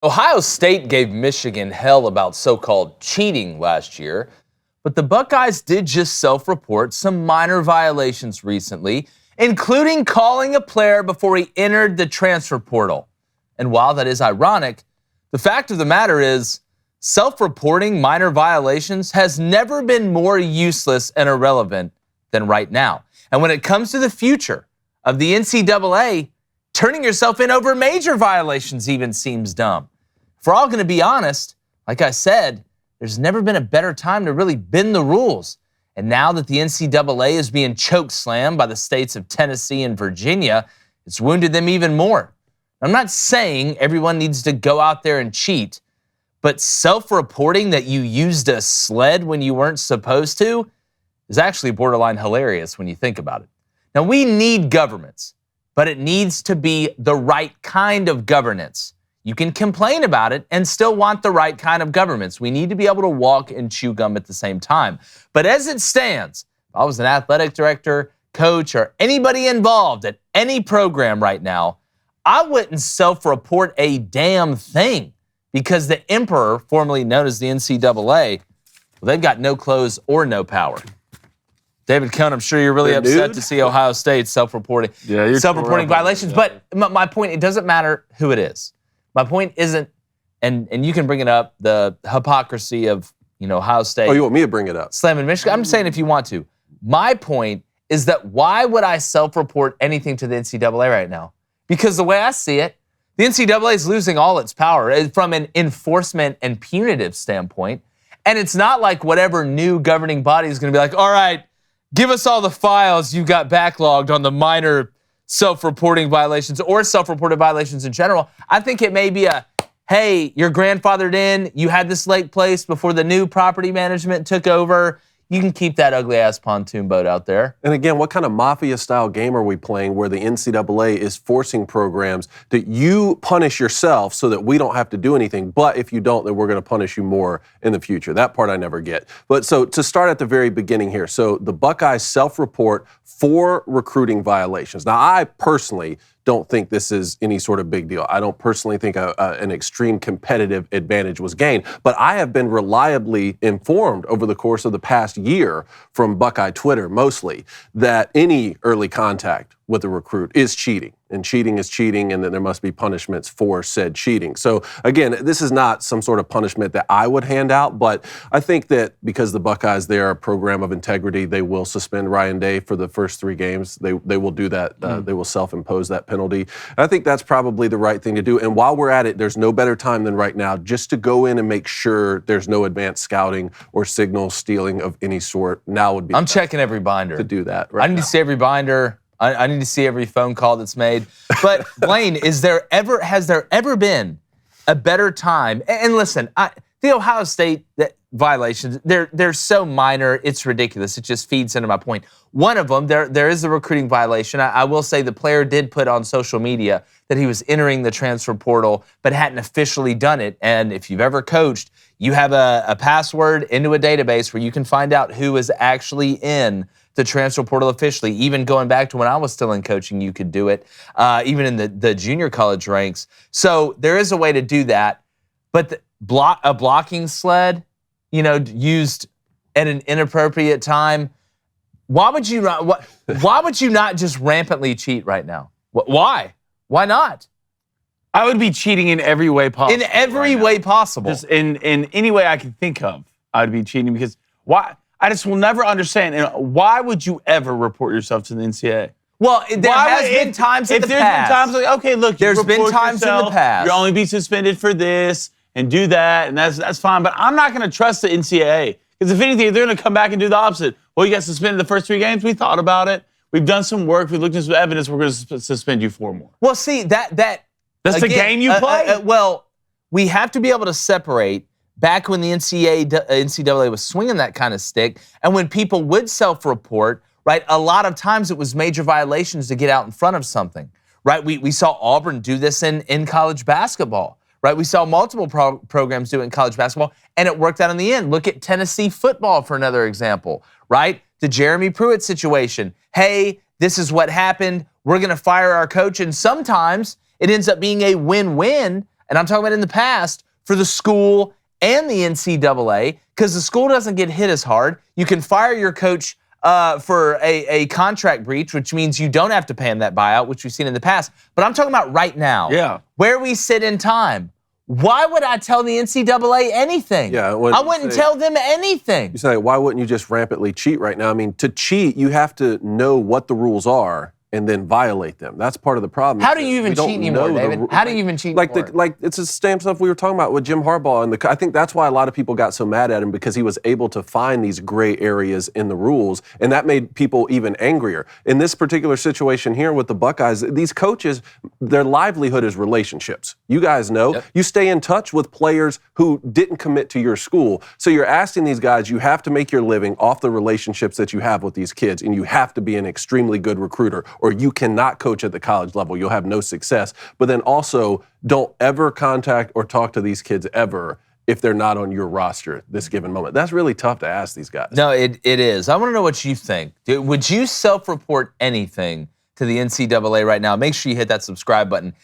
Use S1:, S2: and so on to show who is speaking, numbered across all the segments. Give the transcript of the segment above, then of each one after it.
S1: Ohio State gave Michigan hell about so-called cheating last year, but the Buckeyes did just self-report some minor violations recently, including calling a player before he entered the transfer portal. And while that is ironic, the fact of the matter is self-reporting minor violations has never been more useless and irrelevant than right now. And when it comes to the future of the NCAA, turning yourself in over major violations even seems dumb. If we're all going to be honest, like I said, there's never been a better time to really bend the rules. And now that the NCAA is being chokeslammed by the states of Tennessee and Virginia, it's wounded them even more. I'm not saying everyone needs to go out there and cheat, but self-reporting that you used a sled when you weren't supposed to is actually borderline hilarious when you think about it. Now, we need governments, but it needs to be the right kind of governance. You can complain about it and still want the right kind of governments. We need to be able to walk and chew gum at the same time. But as it stands, if I was an athletic director, coach, or anybody involved at any program right now, I wouldn't self-report a damn thing because the emperor, formerly known as the NCAA, well, they've got no clothes or no power. David Cohn, I'm sure you're really upset to see Ohio State self-reporting violations. Yeah. But my point, it doesn't matter who it is. My point isn't, and you can bring it up, the hypocrisy of Ohio State.
S2: Oh, you want me to bring it up?
S1: Slamming Michigan. I'm saying if you want to. My point is that why would I self-report anything to the NCAA right now? Because the way I see it, the NCAA is losing all its power from an enforcement and punitive standpoint. And it's not like whatever new governing body is going to be like, all right, give us all the files you got backlogged on the minor self-reporting violations or self-reported violations in general. I think it may be hey, you're grandfathered in, you had this lake placed before the new property management took over. You can keep that ugly-ass pontoon boat out there.
S2: And again, what kind of mafia-style game are we playing where the NCAA is forcing programs that you punish yourself so that we don't have to do anything, but if you don't, then we're going to punish you more in the future? That part I never get. But so to start at the very beginning here, so the Buckeyes self-report 4 recruiting violations. Now, I personally don't think this is any sort of big deal. I don't personally think an extreme competitive advantage was gained, but I have been reliably informed over the course of the past year from Buckeye Twitter mostly that any early contact with a recruit is cheating, and cheating is cheating, and that there must be punishments for said cheating. So again, this is not some sort of punishment that I would hand out, but I think that because the Buckeyes, they are a program of integrity, they will suspend Ryan Day for the first 3 games. They will do that. They will self-impose that penalty. And I think that's probably the right thing to do. And while we're at it, there's no better time than right now just to go in and make sure there's no advanced scouting or signal stealing of any sort. Now would be
S1: I'm checking every binder
S2: to do that. Right
S1: I need to see every binder. I need to see every phone call that's made. But Blaine, has there ever been a better time? And listen, the Ohio State violations, they're so minor, it's ridiculous. It just feeds into my point. One of them, there is a recruiting violation. I will say the player did put on social media that he was entering the transfer portal, but hadn't officially done it. And if you've ever coached, you have a password into a database where you can find out who is actually in the transfer portal officially. Even going back to when I was still in coaching, you could do it, even in the junior college ranks. So there is a way to do that. But a blocking sled, used at an inappropriate time, why would you not just rampantly cheat right now? Why? Why not?
S3: I would be cheating in every way possible.
S1: In every way possible.
S3: Just in any way I could think of, I would be cheating because why? I just will never understand. Why would you ever report yourself to the NCAA?
S1: Well, there has been times in the past.
S3: Been times like, okay, look,
S1: there's been times in the past.
S3: You'll only be suspended for this and do that, and that's fine. But I'm not going to trust the NCAA because if anything, they're going to come back and do the opposite. Well, you got suspended the first 3 games. We thought about it. We've done some work. We looked at some evidence. We're going to suspend you 4 more.
S1: Well, see that's
S3: again, the game you play.
S1: Well, we have to be able to separate. Back when the NCAA was swinging that kind of stick, and when people would self-report, right, a lot of times it was major violations to get out in front of something, right? We saw Auburn do this in college basketball, right? We saw multiple programs do it in college basketball, and it worked out in the end. Look at Tennessee football for another example, right? The Jeremy Pruitt situation. Hey, this is what happened. We're going to fire our coach, and sometimes it ends up being a win-win and I'm talking about in the past, for the school and the NCAA, because the school doesn't get hit as hard. You can fire your coach for a contract breach, which means you don't have to pay him that buyout, which we've seen in the past. But I'm talking about right now, where we sit in time. Why would I tell the NCAA anything?
S2: Yeah,
S1: I wouldn't tell them anything.
S2: You say, why wouldn't you just rampantly cheat right now? I mean, to cheat, you have to know what the rules are and then violate them. That's part of the problem.
S1: How do you even cheat anymore, David? How do you even cheat anymore?
S2: Like it's the same stuff we were talking about with Jim Harbaugh. And I think that's why a lot of people got so mad at him, because he was able to find these gray areas in the rules, and that made people even angrier. In this particular situation here with the Buckeyes, these coaches, their livelihood is relationships. You guys know. You stay in touch with players who didn't commit to your school. So you're asking these guys, you have to make your living off the relationships that you have with these kids, and you have to be an extremely good recruiter, or you cannot coach at the college level. You'll have no success. But then also, don't ever contact or talk to these kids ever if they're not on your roster this given moment. That's really tough to ask these guys.
S1: No, it is. I want to know what you think. Would you self-report anything to the NCAA right now? Make sure you hit that subscribe button.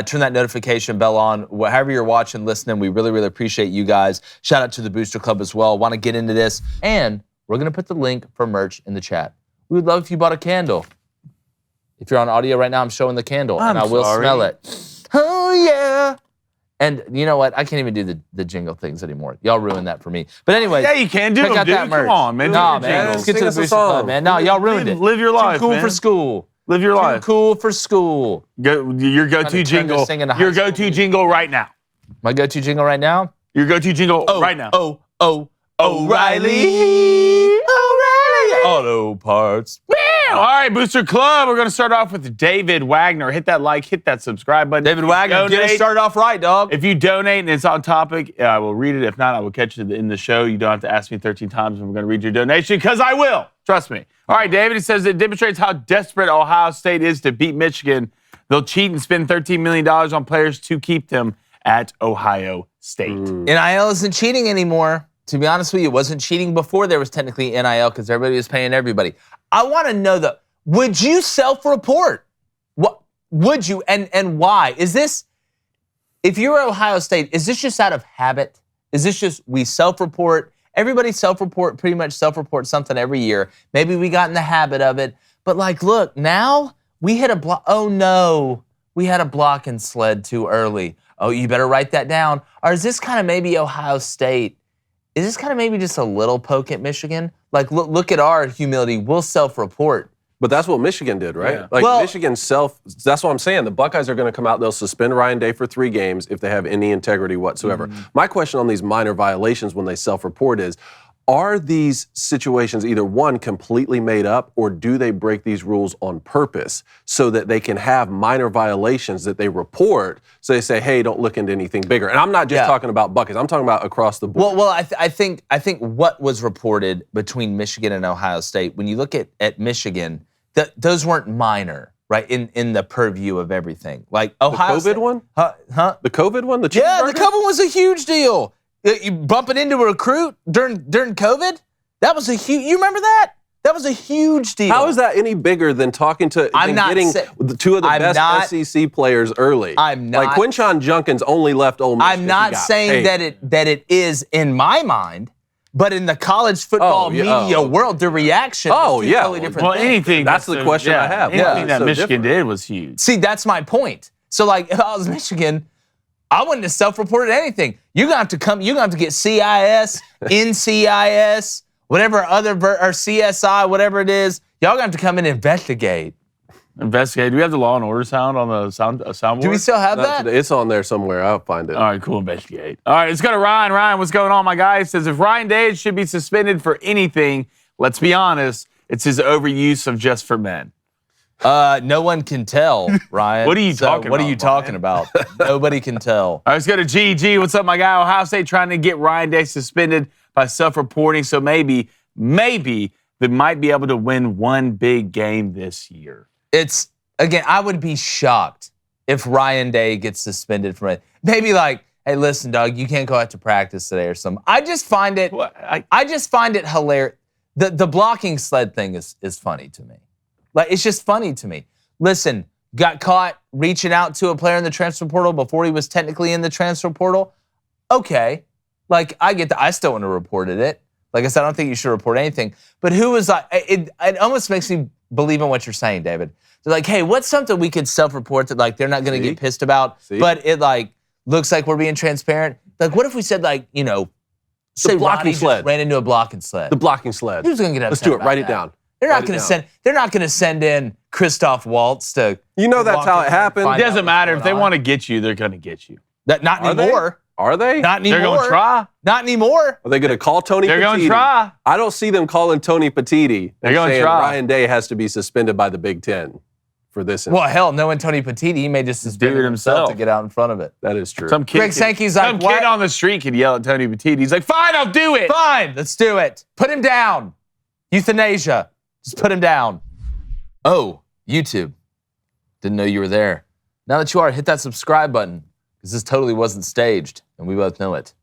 S1: Turn that notification bell on. However you're watching, listening, we really, really appreciate you guys. Shout out to the Booster Club as well. Want to get into this. And we're going to put the link for merch in the chat. We would love if you bought a candle. If you're on audio right now, I'm showing the candle, and I will smell it. Oh, yeah. And you know what? I can't even do the jingle things anymore. Y'all ruined that for me. But anyway,
S3: yeah, you can do
S1: check
S3: them,
S1: out
S3: dude.
S1: that merch.
S3: Come on, man.
S1: No, man. Let's get to the Booster Club, man. No, y'all ruined it.
S3: Live your life,
S1: Too cool
S3: man.
S1: for school.
S3: Live your life.
S1: Too cool for school.
S3: Your go-to jingle. Your go-to jingle right now.
S1: My go-to jingle right now?
S3: Your go-to jingle right now.
S1: O'Reilly. Auto Parts.
S3: All right, Booster Club. We're going to start off with David Wagner. Hit that like, hit that subscribe button.
S1: David Wagner, get us started off right, dog.
S3: If you donate and it's on topic, I will read it. If not, I will catch it in the show. You don't have to ask me 13 times if I'm going to read your donation, because I will. Trust me. All right, David, it says it demonstrates how desperate Ohio State is to beat Michigan. They'll cheat and spend $13 million on players to keep them at Ohio State.
S1: NIL isn't cheating anymore. To be honest with you, it wasn't cheating before there was technically NIL, because everybody was paying everybody. I want to know, though, would you self-report? What would you, and why? Is this, if you're Ohio State, is this just out of habit? Is this just we self-report? Everybody pretty much self-report something every year. Maybe we got in the habit of it. But like, look, now we hit a block. Oh, no, we had a block and sled too early. Oh, you better write that down. Or is this kind of maybe Ohio State? Is this kind of maybe just a little poke at Michigan? Like, look at our humility. We'll self-report.
S2: But that's what Michigan did, right?
S3: Yeah.
S2: Like, Michigan that's what I'm saying. The Buckeyes are going to come out, they'll suspend Ryan Day for 3 games if they have any integrity whatsoever. My question on these minor violations when they self-report is, are these situations either, one, completely made up, or do they break these rules on purpose so that they can have minor violations that they report, so they say, hey, don't look into anything bigger? And I'm not just talking about Buckeyes. I'm talking about across the board.
S1: Well, I think what was reported between Michigan and Ohio State, when you look at Michigan, those weren't minor, right, in the purview of everything. Like Ohio
S2: the COVID one?
S1: Huh?
S2: The COVID one? The
S1: COVID one was a huge deal. You bumping into a recruit during COVID? That was a huge. You remember that? That was a huge deal.
S2: How is that any bigger than getting 2 of the best SEC players early?
S1: I'm not.
S2: Like, Quinshon Junkins only left Ole Miss.
S1: I'm not saying that it is in my mind, but in the college football media world, the reaction was totally different.
S3: Well, anything.
S2: That's the question I have.
S3: Anything that Michigan did was huge.
S1: See, that's my point. So, like, if I was Michigan, I wouldn't have self-reported anything. You're going to have to get CIS, NCIS, whatever other, or CSI, whatever it is. Y'all going to have to come in and investigate.
S3: Investigate. Do we have the Law and Order sound on the soundboard?
S1: Do we still have that?
S2: It's on there somewhere. I'll find it.
S3: All right, cool. Investigate. All right, let's go to Ryan. Ryan, what's going on, my guy? He says, if Ryan Day should be suspended for anything, let's be honest, it's his overuse of Just for Men.
S1: No one can tell, Ryan.
S3: What are you talking about?
S1: What are you talking about? Nobody can tell.
S3: All right, let's go to GG. What's up, my guy? Ohio State trying to get Ryan Day suspended by self-reporting, so maybe they might be able to win one big game this year.
S1: Again, I would be shocked if Ryan Day gets suspended from it. Maybe like, hey, listen, dog, you can't go out to practice today or something. I just find it hilarious. The blocking sled thing is funny to me. Like, it's just funny to me. Listen, got caught reaching out to a player in the transfer portal before he was technically in the transfer portal. Okay. Like, I get that. I still wouldn't have reported it. Like I said, I don't think you should report anything. But who was like, it almost makes me believe in what you're saying, David. They're like, hey, what's something we could self-report that like they're not going to get pissed about, but it like looks like we're being transparent? Like, what if we said like, you know, say
S2: blocking
S1: Ronnie
S2: sled.
S1: just ran into a blocking sled?
S2: The blocking sled.
S1: Who's going to get upset?
S2: Let's do it.
S1: about
S2: Write it
S1: that?
S2: down.
S1: They're not going to send. They're not going to send in Christoph Waltz to.
S2: You know that's how it happened.
S3: It doesn't matter. If they want to get you, they're going to get you.
S1: That not anymore.
S2: Are they?
S1: Not anymore.
S3: They're going to try.
S1: Not anymore.
S2: Are they going to call Tony Petitti?
S3: They're going to try.
S2: I don't see them calling Tony Petitti.
S3: They're going to try.
S2: Ryan Day has to be suspended by the Big Ten for this.
S1: Well, hell, knowing Tony Petitti, he may just suspend himself to get out in front of it.
S2: That is true.
S3: Some kid,
S1: Greg Sankey's like,
S3: some kid on the street could yell at Tony Petitti. He's like, fine, I'll do it.
S1: Fine, let's do it. Put him down. Euthanasia. Just put him down. Oh, YouTube. Didn't know you were there. Now that you are, hit that subscribe button because this totally wasn't staged, and we both know it.